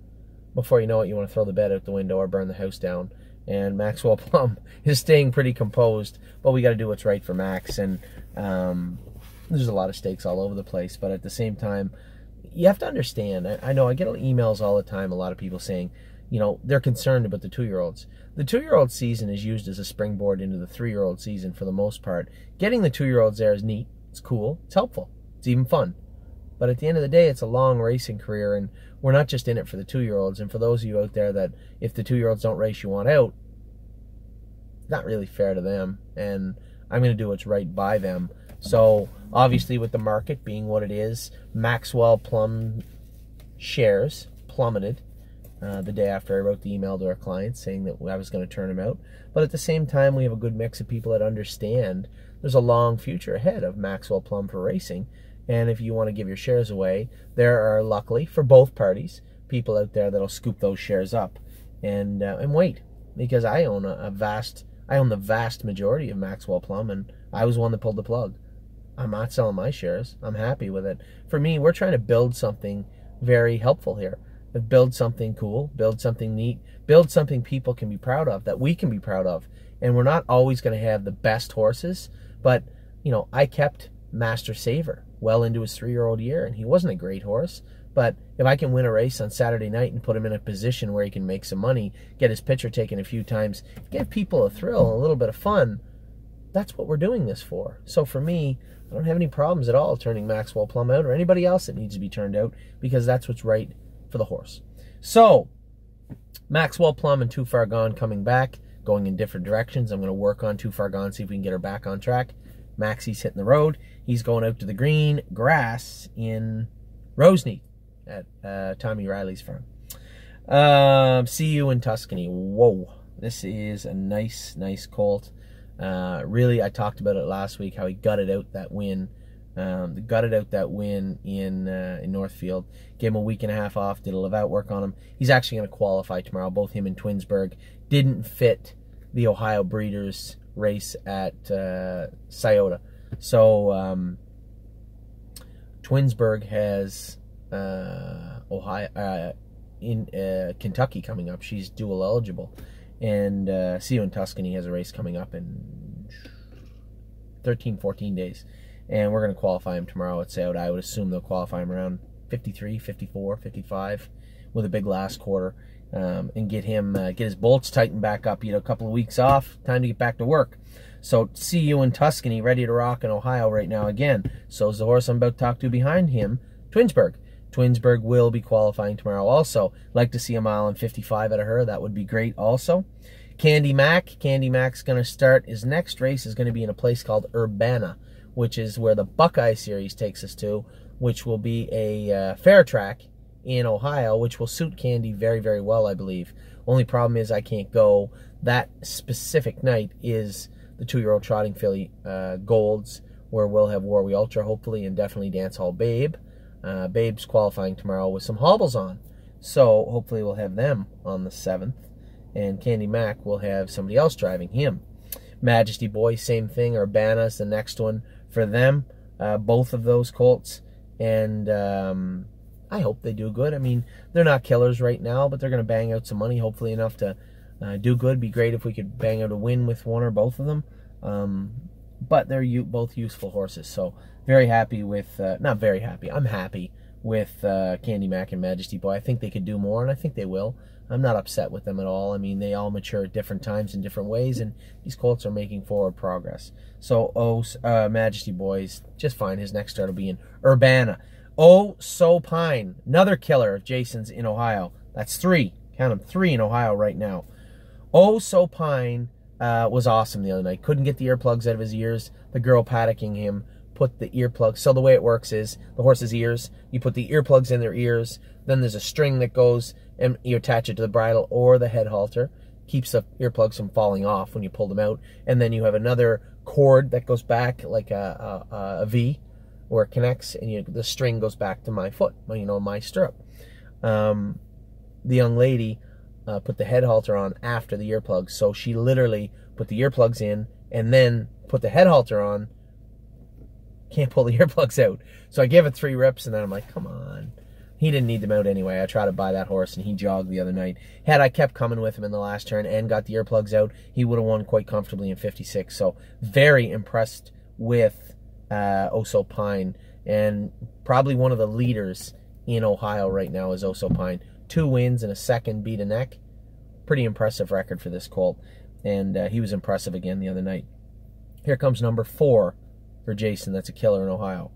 Before you know it, you want to throw the bed out the window or burn the house down. And Maxwell Plum is staying pretty composed, but we got to do what's right for Max. And there's a lot of stakes all over the place, but at the same time, you have to understand. I know I get emails all the time, a lot of people saying, you know, they're concerned about the 2-year-olds. The 2-year-old season is used as a springboard into the 3-year-old season for the most part. Getting the 2-year-olds there is neat. It's cool. It's helpful. It's even fun. But at the end of the day, it's a long racing career, and we're not just in it for the 2-year-olds. And for those of you out there that if the 2-year-olds don't race, you want out, it's not really fair to them. And I'm going to do what's right by them. So obviously with the market being what it is, Maxwell Plum shares plummeted the day after I wrote the email to our clients saying that I was going to turn him out. But at the same time, we have a good mix of people that understand there's a long future ahead of Maxwell Plum for racing. And if you want to give your shares away, there are, luckily, for both parties, people out there that'll scoop those shares up and wait. Because I own the vast majority of Maxwell Plum, and I was one that pulled the plug. I'm not selling my shares. I'm happy with it. For me, we're trying to build something very helpful here. Build something cool, build something neat, build something people can be proud of, that we can be proud of. And we're not always going to have the best horses, but, you know, I kept Master Saver well into his 3-year-old year, and he wasn't a great horse. But if I can win a race on Saturday night and put him in a position where he can make some money, get his picture taken a few times, give people a thrill and a little bit of fun, that's what we're doing this for. So for me, I don't have any problems at all turning Maxwell Plum out or anybody else that needs to be turned out, because that's what's right for the horse. So Maxwell Plum and Too Far Gone coming back, going in different directions. I'm going to work on Too Far Gone, see if we can get her back on track. Maxie's hitting the road. He's going out to the green grass in Roseneath at Tommy Riley's farm. See You in Tuscany. Whoa, this is a nice colt. Really, I talked about it last week, how he gutted out that win. In Northfield. Gave him a week and a half off, did a live out work on him. He's actually going to qualify tomorrow. Both him and Twinsburg didn't fit the Ohio Breeders' race at Scioto. So Twinsburg has Kentucky coming up. She's dual eligible. And See You in Tuscany has a race coming up in 13-14 days. And we're going to qualify him tomorrow at Scioto. I would assume they'll qualify him around 53, 54, 55 with a big last quarter, and get his bolts tightened back up. You know, a couple of weeks off, time to get back to work. So See You in Tuscany, ready to rock in Ohio right now again. So is the horse I'm about to talk to behind him, Twinsburg. Twinsburg will be qualifying tomorrow also. Like to see a 1:55 out of her. That would be great also. Candy Mac. Candy Mac's going to start. His next race is going to be in a place called Urbana, which is where the Buckeye Series takes us to, which will be a fair track in Ohio, which will suit Candy very, very well, I believe. Only problem is I can't go. That specific night is the 2-year-old trotting filly Golds, where we'll have Warwy Ultra, hopefully, and definitely Dance Hall Babe. Babe's qualifying tomorrow with some hobbles on, so hopefully we'll have them on the 7th. And Candy Mac will have somebody else driving him. Majesty Boy, same thing. Urbana's the next one for them, both of those colts. And I hope they do good. I mean, they're not killers right now, but they're going to bang out some money, hopefully enough to do good. Be great if we could bang out a win with one or both of them. But they're both useful horses, so very happy with, not very happy, I'm happy with Candy Mac and Majesty Boy. I think they could do more, and I think they will. I'm not upset with them at all. I mean, they all mature at different times in different ways, and these colts are making forward progress. So, Majesty Boy's just fine. His next start will be in Urbana. So Pine, another killer of Jason's in Ohio. That's 3. Count them, 3 in Ohio right now. So Pine was awesome the other night. Couldn't get the earplugs out of his ears. The girl paddocking him put the earplugs. So the way it works is the horse's ears, you put the earplugs in their ears, then there's a string that goes and you attach it to the bridle or the head halter. Keeps the earplugs from falling off when you pull them out. And then you have another cord that goes back like a V where it connects, and the string goes back to my foot, my stirrup. The young lady put the head halter on after the earplugs, so she literally put the earplugs in and then put the head halter on. Can't pull the earplugs out. So I gave it 3 rips, and then I'm like, come on. He didn't need them out anyway. I tried to buy that horse, and he jogged the other night. Had I kept coming with him in the last turn and got the earplugs out, he would have won quite comfortably in 56. So very impressed with So Pine, and probably one of the leaders in Ohio right now is So Pine. 2 wins and a second beat a neck. Pretty impressive record for this colt, and he was impressive again the other night. Here comes number 4 for Jason. That's a killer in Ohio.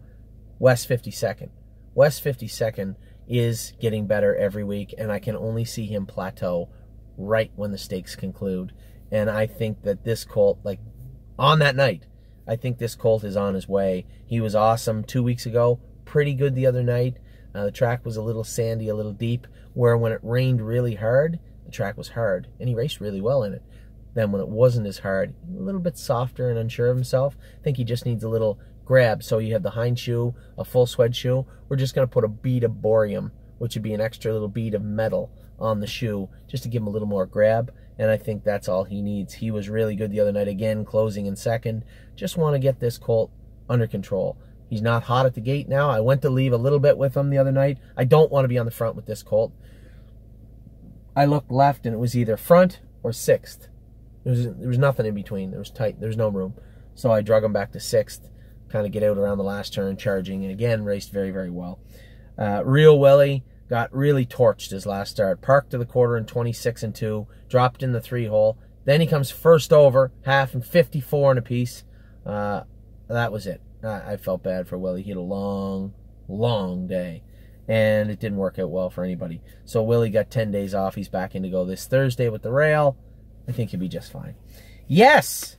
West 52nd. West 52nd is getting better every week, and I can only see him plateau right when the stakes conclude. And I think that this colt, like on that night, I think this colt is on his way. He was awesome 2 weeks ago, pretty good the other night. The track was a little sandy, a little deep, where when it rained really hard, the track was hard, and he raced really well in it. Then when it wasn't as hard, a little bit softer and unsure of himself. I think he just needs a little grab. So you have the hind shoe, a full swed shoe. We're just going to put a bead of borium, which would be an extra little bead of metal on the shoe, just to give him a little more grab. And I think that's all he needs. He was really good the other night, again, closing in second. Just want to get this colt under control. He's not hot at the gate now. I went to leave a little bit with him the other night. I don't want to be on the front with this colt. I looked left, and it was either front or 6th. There was nothing in between. There was tight. There was no room. So I drug him back to 6th, kind of get out around the last turn, charging, and again, raced very, very well. Real Willie got really torched his last start. Parked to the quarter in 26 and 2, dropped in the 3-hole. Then he comes first over, half and 54 and a piece. That was it. I felt bad for Willie. He had a long, long day, and it didn't work out well for anybody. So Willie got 10 days off. He's back in to go this Thursday with the rail. I think he'll be just fine. Yes!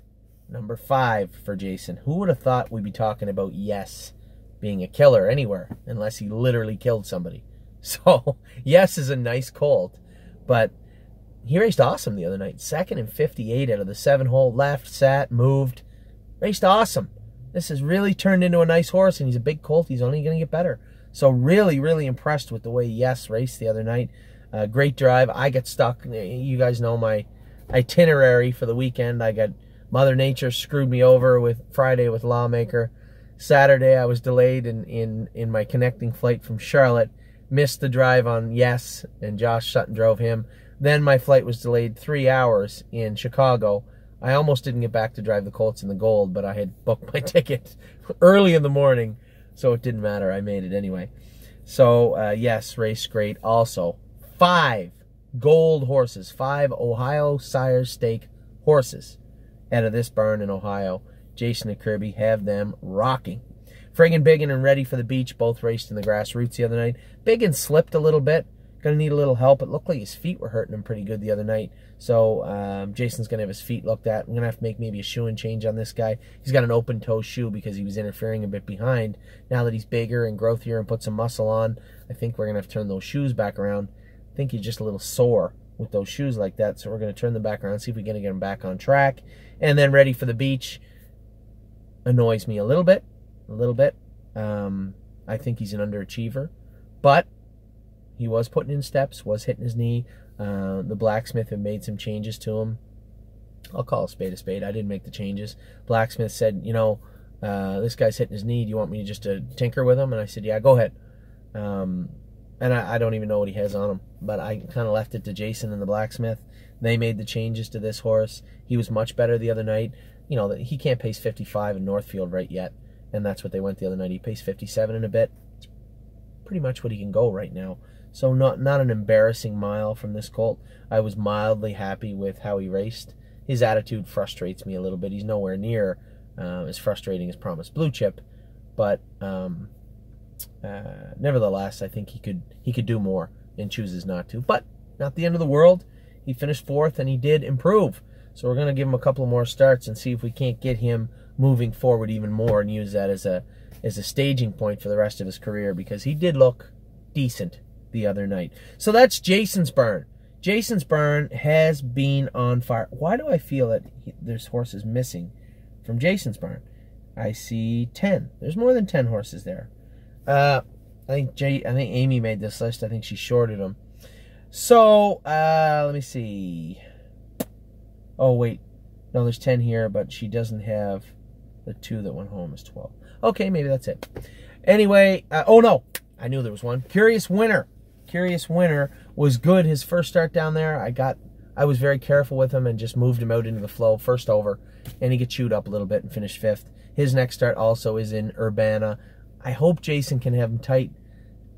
Number 5 for Jason. Who would have thought we'd be talking about Yes being a killer anywhere, unless he literally killed somebody. So, Yes is a nice colt, but he raced awesome the other night. 2nd and 58 out of the 7-hole. Left, sat, moved. Raced awesome. This has really turned into a nice horse, and he's a big colt. He's only going to get better. So really, really impressed with the way Yes raced the other night. Great drive. I got stuck. You guys know my itinerary for the weekend. I got Mother Nature screwed me over with Friday with Lawmaker. Saturday I was delayed in my connecting flight from Charlotte. Missed the drive on Yes, and Josh Sutton drove him. Then my flight was delayed 3 hours in Chicago. I almost didn't get back to drive the Colts in the Gold, but I had booked my ticket early in the morning, so it didn't matter. I made it anyway. So, Yes, raced great. Also, 5 gold horses, 5 Ohio Sire Stake horses out of this barn in Ohio. Jason and Kirby have them rocking. Friggin' Biggin and Ready for the Beach both raced in the grassroots the other night. Biggin slipped a little bit. Going to need a little help. It looked like his feet were hurting him pretty good the other night. So Jason's going to have his feet looked at. I'm going to have to make maybe a shoeing change on this guy. He's got an open toe shoe because he was interfering a bit behind. Now that he's bigger and growthier and put some muscle on, I think we're going to have to turn those shoes back around. I think he's just a little sore with those shoes like that. So we're going to turn them back around, see if we can get him back on track. And then Ready for the Beach annoys me a little bit. I think he's an underachiever. But he was putting in steps, was hitting his knee. The blacksmith had made some changes to him. I'll call a spade a spade. I didn't make the changes. Blacksmith said, you know, this guy's hitting his knee. Do you want me just to tinker with him? And I said, yeah, go ahead. And I don't even know what he has on him. But I kind of left it to Jason and the blacksmith. They made the changes to this horse. He was much better the other night. You know, he can't pace 55 in Northfield right yet. And that's what they went the other night. He paced 57 in a bit. pretty much what he can go right now. So not an embarrassing mile from this colt. I was mildly happy with how he raced. His attitude frustrates me a little bit. He's nowhere near as frustrating as Promised Blue Chip, but nevertheless, I think he could do more and chooses not to. But not the end of the world. He finished 4th and he did improve. So we're going to give him a couple more starts and see if we can't get him moving forward even more and use that as a staging point for the rest of his career, because he did look decent the other night. So that's Jason's Burn. Jason's Burn has been on fire. Why do I feel that there's horses missing from Jason's Burn? I see 10. There's more than 10 horses there. I think Amy made this list. I think she shorted them. So let me see. Oh wait, no, there's 10 here, but she doesn't have the 2 that went home is 12. Okay, maybe that's it. Anyway, oh no, I knew there was one. Curious Winner. Curious Winner was good his first start down there. I was very careful with him and just moved him out into the flow first over, and he got chewed up a little bit and finished 5th. His next start also is in Urbana. I hope Jason can have him tight.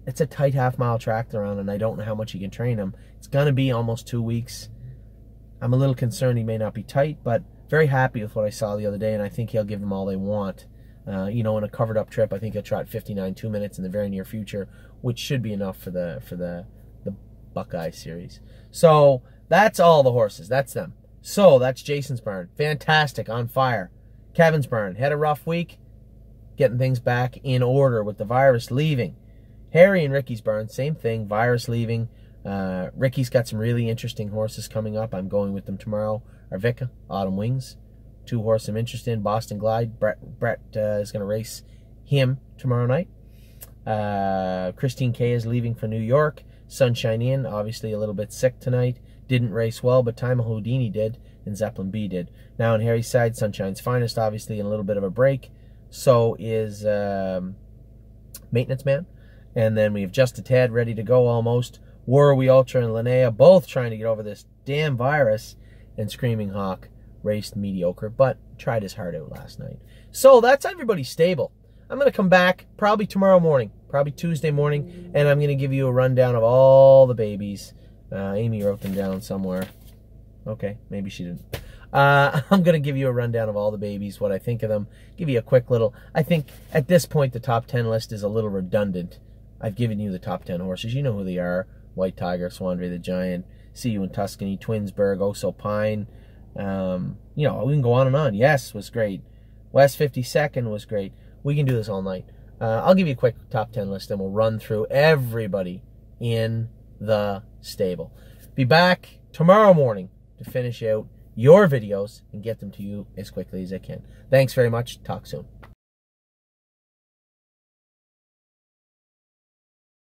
It's a tight half-mile track they're on, and I don't know how much he can train him. It's going to be almost 2 weeks. I'm a little concerned he may not be tight, but very happy with what I saw the other day, and I think he'll give them all they want. You know, in a covered-up trip, I think he'll trot 59 2 minutes in the very near future, which should be enough for the Buckeye series. So that's all the horses. That's them. So that's Jason's Burn. Fantastic, on fire. Kevin's Burn had a rough week, getting things back in order with the virus leaving. Harry and Ricky's Burn, same thing, virus leaving. Ricky's got some really interesting horses coming up. I'm going with them tomorrow. Arvika, Autumn Wings. 2 horses I'm interested in. Boston Glide. Brett is going to race him tomorrow night. Christine K is leaving for New York. Sunshine Inn, obviously a little bit sick tonight. Didn't race well, but Time Houdini did, and Zeppelin B did. Now on Harry's side, Sunshine's Finest, obviously in a little bit of a break. So is Maintenance Man. And then we have Just a Tad ready to go almost. Warrawee Ultra and Linnea both trying to get over this damn virus. And Screaming Hawk raced mediocre, but tried his heart out last night. So that's everybody's stable. I'm going to come back probably tomorrow morning, probably Tuesday morning, and I'm going to give you a rundown of all the babies. Amy wrote them down somewhere. Okay, maybe she didn't. I'm going to give you a rundown of all the babies, what I think of them, give you a quick little... I think at this point the top 10 list is a little redundant. I've given you the top 10 horses. You know who they are. White Tiger, Swandre the Giant, See You in Tuscany, Twinsburg, Oso Pine. You know, we can go on and on. Yes was great. West 52nd was great. We can do this all night. I'll give you a quick top 10 list, and we'll run through everybody in the stable. Be back tomorrow morning to finish out your videos and get them to you as quickly as I can. Thanks very much. Talk soon.